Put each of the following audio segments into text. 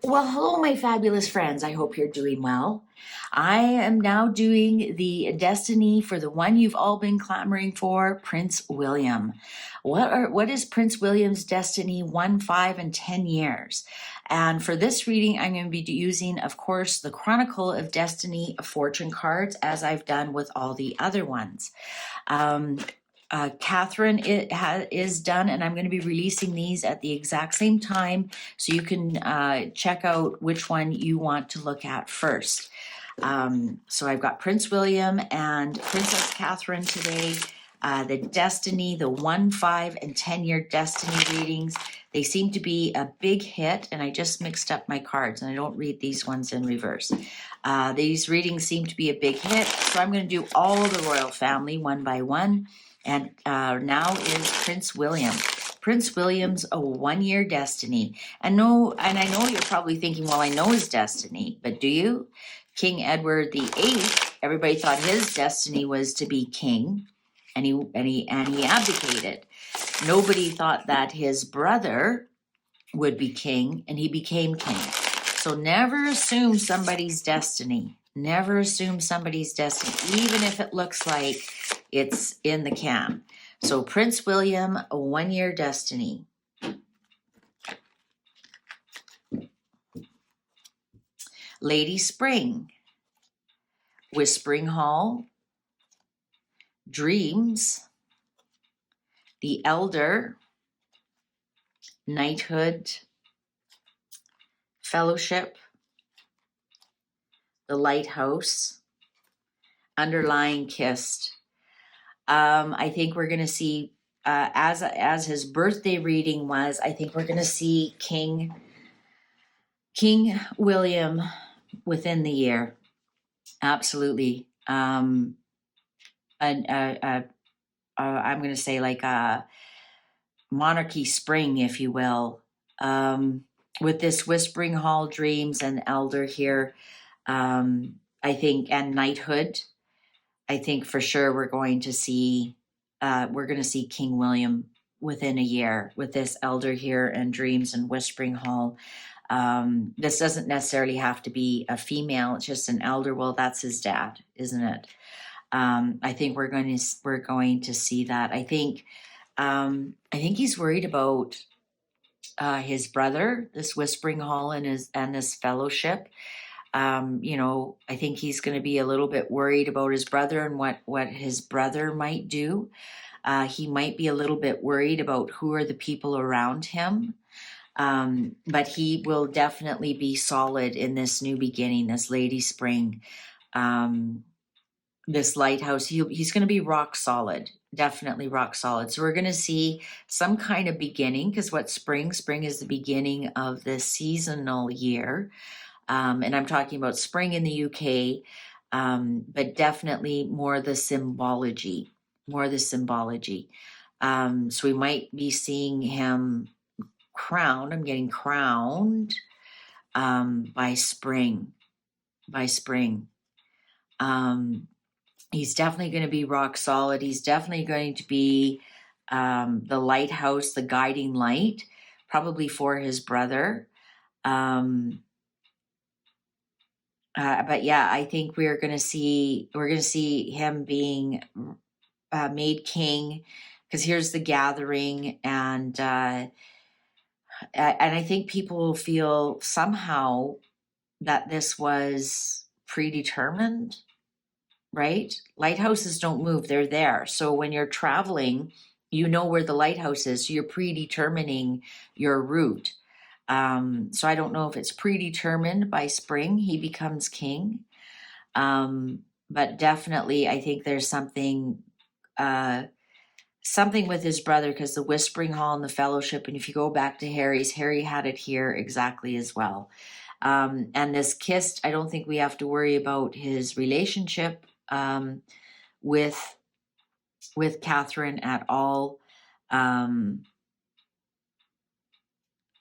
Well, hello, my fabulous friends. I hope you're doing well. I am now doing the destiny for the one you've all been clamoring for, Prince William. What is Prince William's destiny 1, 5, and 10 years? And for this reading, I'm going to be using, of course, the Chronicle of Destiny fortune cards, as I've done with all the other ones. Catherine is done, and I'm going to be releasing these at the exact same time, so you can check out which one you want to look at first. So I've got Prince William and Princess Catherine today. The Destiny, the 1, 5, and 10-year Destiny readings. They seem to be a big hit, and I just mixed up my cards, and I don't read these ones in reverse. These readings seem to be a big hit, so I'm going to do all the royal family one by one. And now is Prince William. Prince William's a 1-year destiny. And I know you're probably thinking, well, I know his destiny, but do you? King Edward VIII, everybody thought his destiny was to be king, and he abdicated. Nobody thought that his brother would be king, and he became king. So never assume somebody's destiny. Never assume somebody's destiny, even if it looks like it's in the can. So Prince William, a 1-year destiny. Lady Spring, Whispering Hall, Dreams, The Elder, Knighthood, Fellowship, The Lighthouse, Underlying Kissed. I think we're going to see, as his birthday reading was, I think we're going to see King William within the year. Absolutely. I'm going to say like a monarchy spring, if you will, with this Whispering Hall, Dreams, and Elder here. I think, and Knighthood. I think for sure we're going to see King William within a year with this Elder here and Dreams and Whispering Hall. This doesn't necessarily have to be a female; it's just an elder. Well, that's his dad, isn't it? I think we're going to see that. I think he's worried about his brother, this Whispering Hall, and this Fellowship. I think he's going to be a little bit worried about his brother and what his brother might do. He might be a little bit worried about who are the people around him. But he will definitely be solid in this new beginning, this Lady Spring, this lighthouse. He's going to be rock solid, definitely rock solid. So we're going to see some kind of beginning, because what spring is the beginning of the seasonal year. And I'm talking about spring in the UK, but definitely more the symbology. So we might be seeing him crowned. I'm getting crowned by spring. He's definitely going to be rock solid. He's definitely going to be the lighthouse, the guiding light, probably for his brother. But yeah, I think we're going to see him being made king, because here's the gathering, and I think people will feel somehow that this was predetermined, right? Lighthouses don't move, they're there. So when you're traveling, you know where the lighthouse is, so you're predetermining your route. So I don't know if it's predetermined by spring he becomes king. But definitely I think there's something with his brother, because the Whispering Hall and the Fellowship, and if you go back to Harry had it here exactly as well. And this kissed, I don't think we have to worry about his relationship with Catherine at all.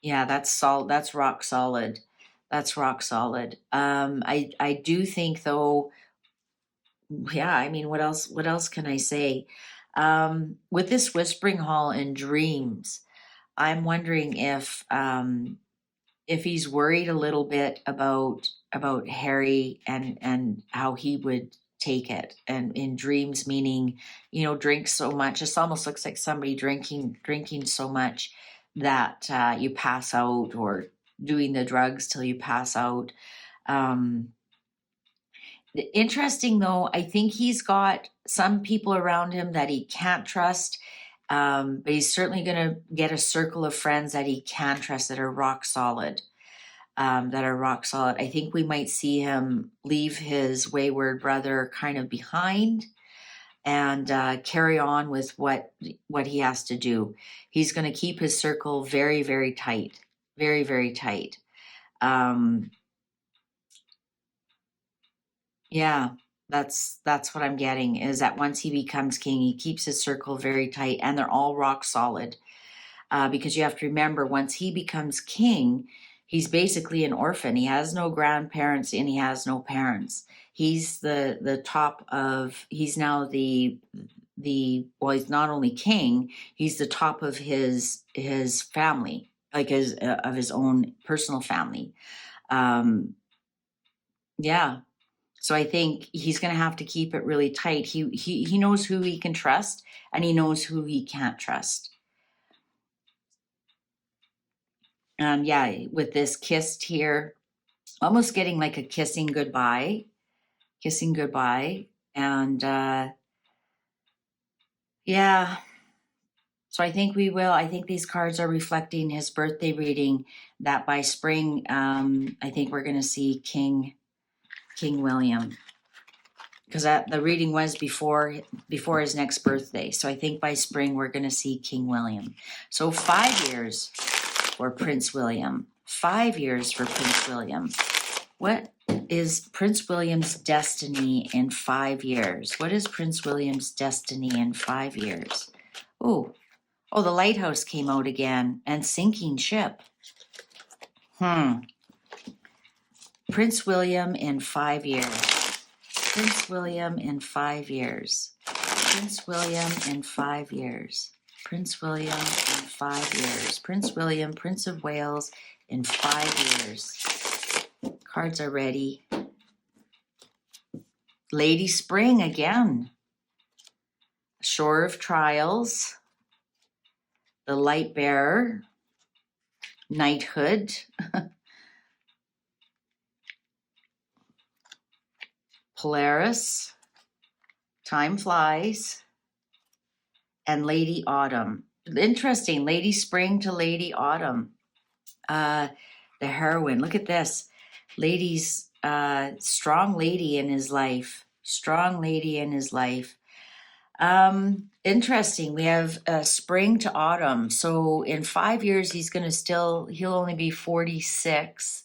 Yeah, that's rock solid. I do think, though, yeah, I mean, what else can I say? With this Whispering Hall and Dreams, I'm wondering if if he's worried a little bit about Harry and how he would take it, and in dreams, meaning, drink so much. This almost looks like somebody drinking so much that you pass out, or doing the drugs till you pass out. Interesting though, I think he's got some people around him that he can't trust, but he's certainly going to get a circle of friends that he can trust, that are rock solid. I think we might see him leave his wayward brother kind of behind, and carry on with what he has to do. He's going to keep his circle very, very tight, very, very tight. Yeah, that's what I'm getting, is that once he becomes king, he keeps his circle very tight, and they're all rock solid. Because you have to remember, once he becomes king, he's basically an orphan. He has no grandparents and he has no parents. He's the top of, he's now well, he's not only king, he's the top of his family, like of his own personal family. Yeah. So I think he's going to have to keep it really tight. He knows who he can trust, and he knows who he can't trust. Yeah, with this kissed here, almost getting like a kissing goodbye. And yeah, so I think these cards are reflecting his birthday reading, that by spring, I think we're going to see King William, because the reading was before his next birthday. So I think by spring we're going to see King William. So 5 years for Prince William. 5 years for Prince William. What is Prince William's destiny in 5 years? What is Prince William's destiny in 5 years? Oh, the lighthouse came out again, and sinking ship. Prince William in 5 years. Prince William in 5 years. Prince William in 5 years. Prince William in 5 years. Prince William, Prince of Wales, in 5 years. Cards are ready. Lady Spring again. Shore of Trials. The Light Bearer. Knighthood. Polaris. Time Flies. And Lady Autumn. Interesting. Lady Spring to Lady Autumn. The heroine. Look at this. Lady's strong lady in his life. Strong lady in his life. Interesting. We have spring to autumn. So in 5 years, he'll only be 46.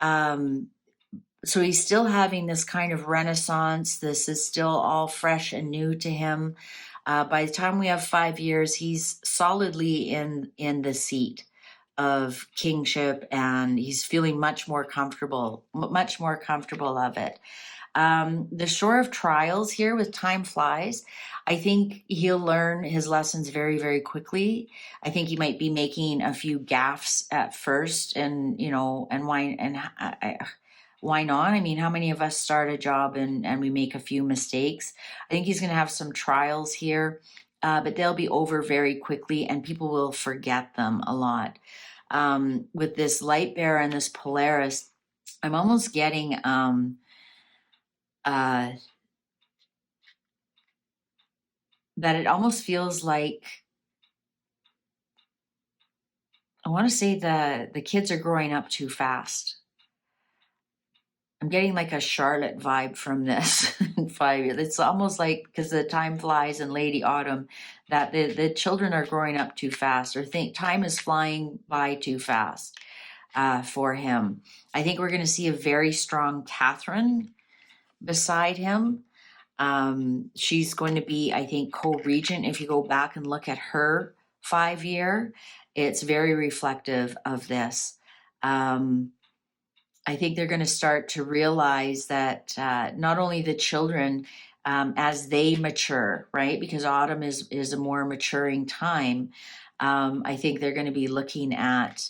So he's still having this kind of renaissance. This is still all fresh and new to him. By the time we have 5 years, he's solidly in the seat of kingship, and he's feeling much more comfortable of it. The Shore of Trials here with Time Flies, I think he'll learn his lessons very, very quickly. I think he might be making a few gaffes at first, and why not? I mean, how many of us start a job and we make a few mistakes? I think he's going to have some trials here, but they'll be over very quickly, and people will forget them a lot. With this Light Bearer and this Polaris, I'm almost getting that it almost feels like, I want to say the kids are growing up too fast. I'm getting like a Charlotte vibe from this in 5 years. It's almost like, because the Time Flies and Lady Autumn, that the children are growing up too fast, or think time is flying by too fast for him. I think we're going to see a very strong Catherine beside him. She's going to be, I think, co-regent. If you go back and look at her 5 year, it's very reflective of this. I think they're going to start to realize that not only the children, as they mature, right? Because autumn is a more maturing time. I think they're going to be looking at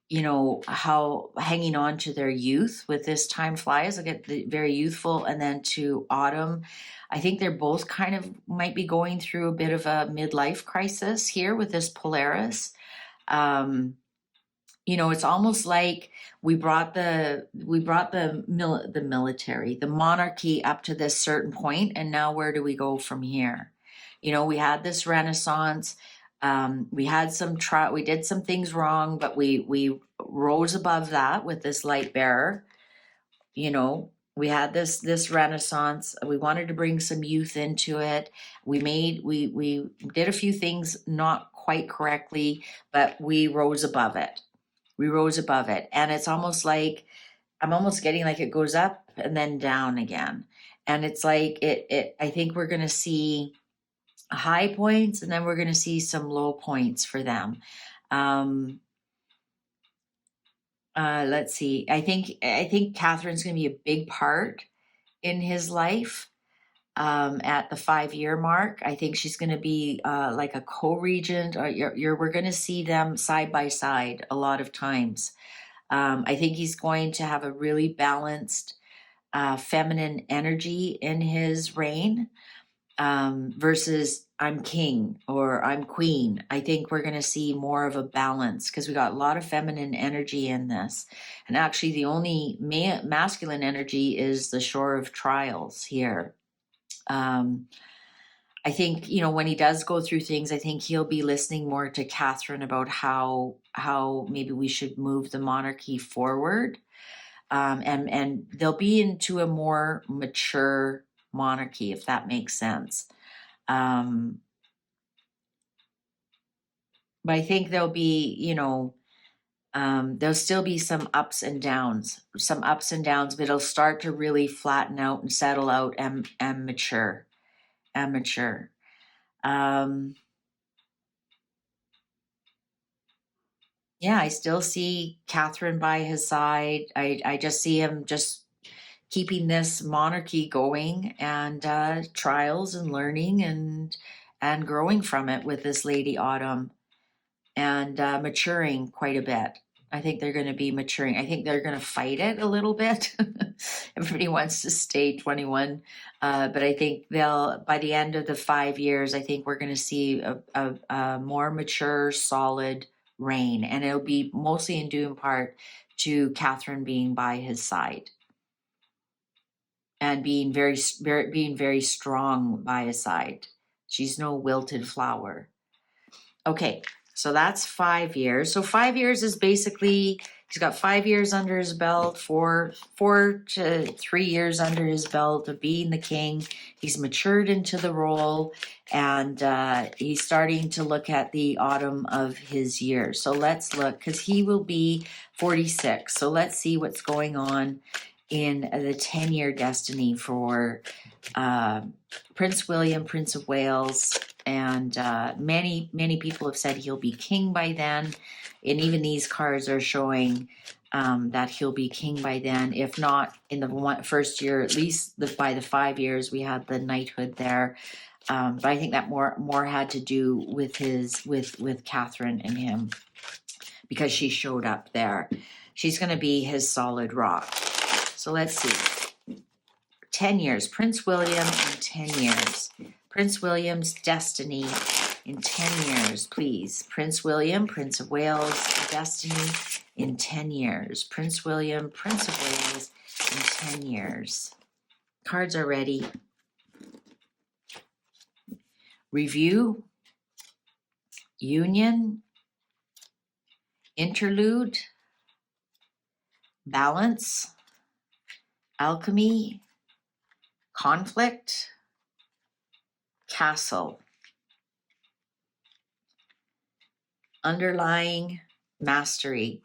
you know, how hanging on to their youth with this time flies. I get the very youthful, and then to autumn. I think they're both kind of might be going through a bit of a midlife crisis here with this Polaris. Um, you know, it's almost like the military, the monarchy up to this certain point, and now where do we go from here? You know, we had this Renaissance. We had we did some things wrong, but we rose above that with this light bearer. You know, we had this Renaissance. We wanted to bring some youth into it. We did a few things not quite correctly, but we rose above it. And it's almost like I'm almost getting like it goes up and then down again. And it's like I think we're going to see high points, and then we're going to see some low points for them. Let's see. I think Catherine's going to be a big part in his life. At the 5-year mark, I think she's going to be like a co-regent. Or we're going to see them side by side a lot of times. I think he's going to have a really balanced feminine energy in his reign, versus I'm king or I'm queen. I think we're going to see more of a balance because we got a lot of feminine energy in this. And actually, the only masculine energy is the shore of trials here. I think, you know, when he does go through things, I think he'll be listening more to Catherine about how maybe we should move the monarchy forward. And they'll be into a more mature monarchy, if that makes sense. But I think there'll be, you know, there'll still be some ups and downs, but it'll start to really flatten out and settle out and mature. Yeah, I still see Catherine by his side. I just see him just keeping this monarchy going, and trials and learning and growing from it with this Lady Autumn, and maturing quite a bit. I think they're going to be maturing. I think they're going to fight it a little bit. Everybody wants to stay 21. But I think by the end of the 5 years, I think we're going to see a more mature, solid reign. And it'll be mostly in due in part to Catherine being by his side and being very strong by his side. She's no wilted flower. Okay, so that's 5 years. So 5 years is basically, he's got 5 years under his belt, four to 3 years under his belt of being the king. He's matured into the role, and he's starting to look at the autumn of his years. So let's look, because he will be 46. So let's see what's going on in the 10-year destiny for Prince William, Prince of Wales. And many people have said he'll be king by then. And even these cards are showing that he'll be king by then. If not in the first year, at least by the 5 years, we had the knighthood there. But I think that more had to do with with Catherine and him, because she showed up there. She's going to be his solid rock. So let's see. 10 years. Prince William in 10 years. Prince William's destiny in 10 years, please. Prince William, Prince of Wales, destiny in 10 years. Prince William, Prince of Wales in 10 years. Cards are ready. Review, union, interlude, balance, alchemy, conflict, castle, underlying, mastery.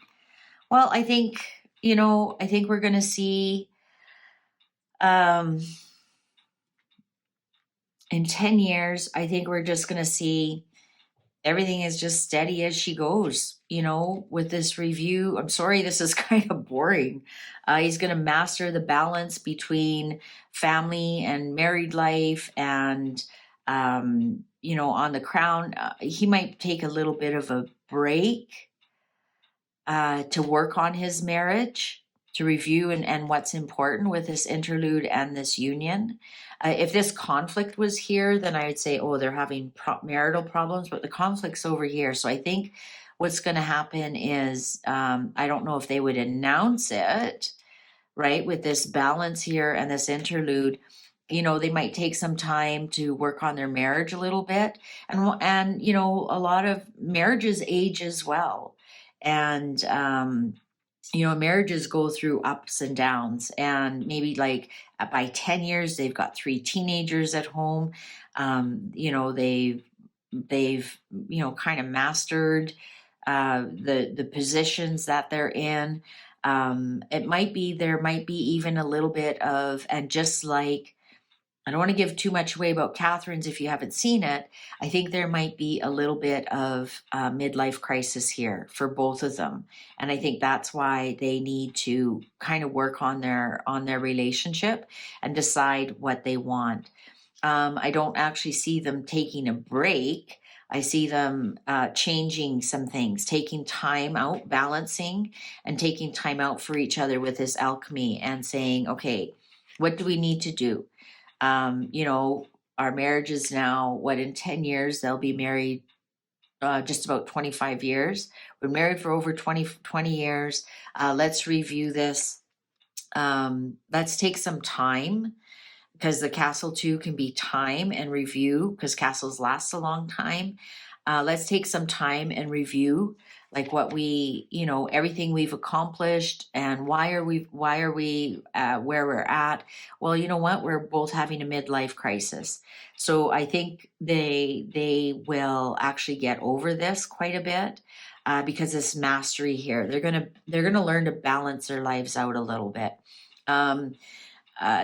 Well, I think we're going to see in 10 years, I think we're just going to see everything is just steady as she goes, with this review. I'm sorry, this is kind of boring. He's going to master the balance between family and married life, and on the crown, he might take a little bit of a break, to work on his marriage, to review and what's important with this interlude and this union. If this conflict was here, then I would say, oh, they're having marital problems, but the conflict's over here. So I think what's going to happen is, I don't know if they would announce it, right, with this balance here and this interlude. They might take some time to work on their marriage a little bit, and a lot of marriages age as well, and marriages go through ups and downs, and maybe like by 10 years they've got 3 teenagers at home. They've kind of mastered the positions that they're in. There might be even a little bit of, and just like, I don't want to give too much away about Catherine's if you haven't seen it. I think there might be a little bit of midlife crisis here for both of them, and I think that's why they need to kind of work on their relationship and decide what they want. I don't actually see them taking a break. I see them changing some things, taking time out, balancing, and taking time out for each other with this alchemy and saying, okay, what do we need to do? Our marriage is now, in 10 years, they'll be married just about 25 years. We're married for over 20 years. Let's review this. Let's take some time, because the castle too can be time and review, because castles last a long time. Let's take some time and review, like what we, everything we've accomplished, and why are we where we're at. Well, you know what? We're both having a midlife crisis. So I think they will actually get over this quite a bit, because this mastery here, they're gonna learn to balance their lives out a little bit.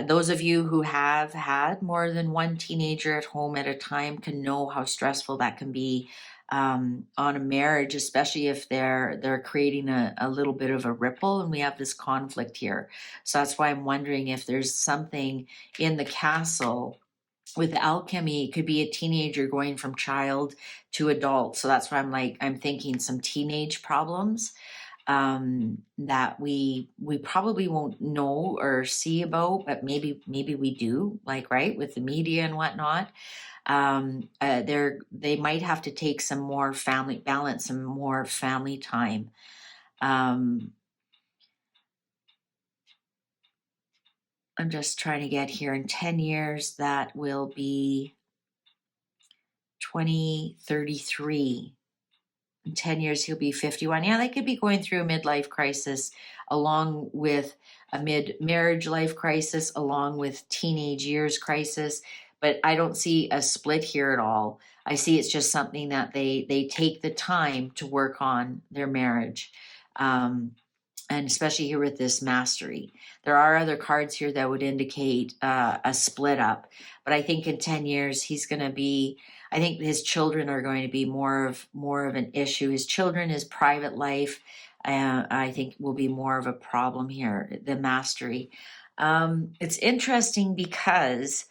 Those of you who have had more than one teenager at home at a time can know how stressful that can be on a marriage, especially if they're creating a little bit of a ripple, and we have this conflict here. So that's why I'm wondering if there's something in the castle with alchemy. It could be a teenager going from child to adult. So that's why I'm thinking some teenage problems that we probably won't know or see about, but maybe we do, like, right, with the media and whatnot. They might have to take some more balance, some more family time. I'm just trying to get here. In 10 years, that will be 2033. In 10 years, he'll be 51. Yeah, they could be going through a midlife crisis, along with a mid-marriage life crisis, along with teenage years crisis. But I don't see a split here at all. I see it's just something that they take the time to work on their marriage. And especially here with this mastery. There are other cards here that would indicate a split up. But I think in 10 years, I think his children are going to be more of an issue. His children, his private life, I think will be more of a problem here, the mastery. It's interesting because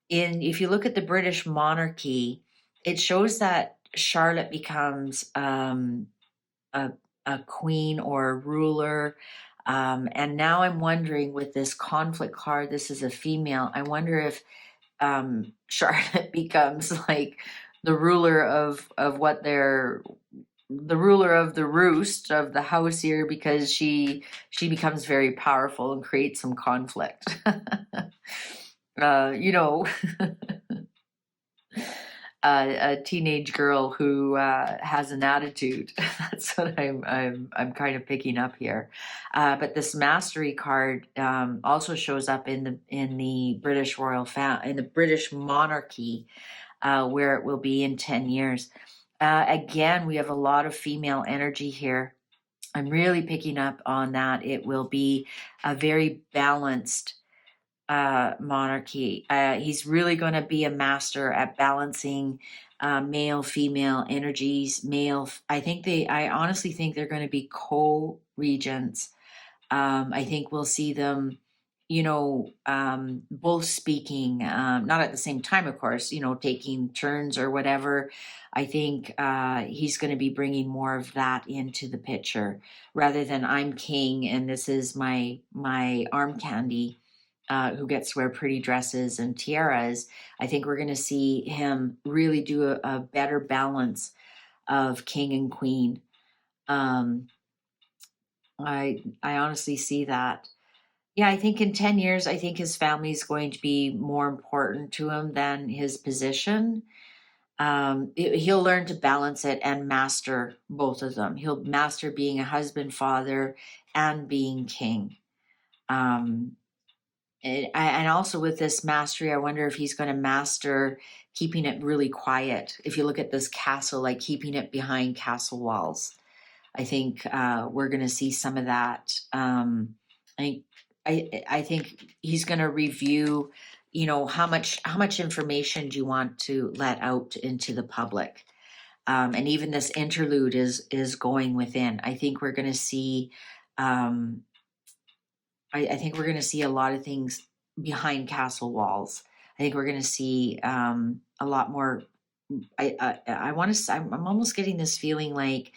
if you look at the British monarchy, it shows that Charlotte becomes a queen or a ruler. And now I'm wondering, with this conflict card, this is a female. I wonder if Charlotte becomes like the ruler of what they're, the ruler of the roost of the house here, because she becomes very powerful and creates some conflict. A teenage girl who has an attitude. That's what I'm kind of picking up here. But this mastery card also shows up in the British in the British monarchy, where it will be in 10 years. Again, we have a lot of female energy here. I'm really picking up on that. It will be a very balanced monarchy. He's really going to be a master at balancing male, female energies. I honestly think they're going to be co-regents. I think we'll see them both speaking, not at the same time, of course, taking turns or whatever. I think he's going to be bringing more of that into the picture rather than I'm king and this is my arm candy. Who gets to wear pretty dresses and tiaras. I think we're going to see him really do a better balance of king and queen. I honestly see that. Yeah, I think in 10 years, I think his family is going to be more important to him than his position. He'll learn to balance it and master both of them. He'll master being a husband, father, and being king. And also with this mastery, I wonder if he's going to master keeping it really quiet. If you look at this castle, like keeping it behind castle walls. I think we're going to see some of that. I think he's going to review, how much information do you want to let out into the public, and even this interlude is going within. I think we're going to see. I think we're going to see a lot of things behind castle walls. I think we're going to see a lot more. I want to. I'm almost getting this feeling like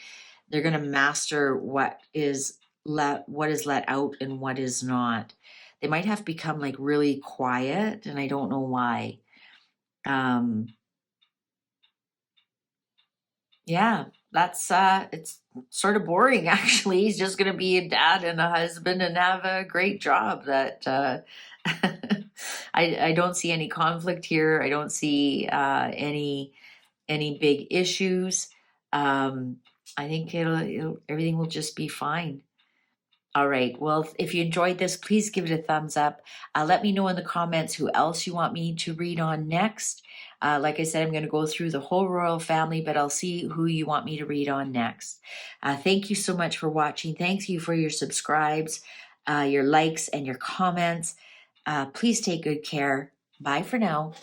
they're going to master what is let out and what is not. They might have become like really quiet, and I don't know why. Yeah, that's it's sort of boring actually. He's just going to be a dad and a husband and have a great job that I don't see any conflict here. I don't see any big issues. I think everything will just be fine. All right. Well, if you enjoyed this, please give it a thumbs up. Let me know in the comments who else you want me to read on next. Like I said, I'm going to go through the whole royal family, but I'll see who you want me to read on next. Thank you so much for watching. Thank you for your subscribes, your likes, and your comments. Please take good care. Bye for now.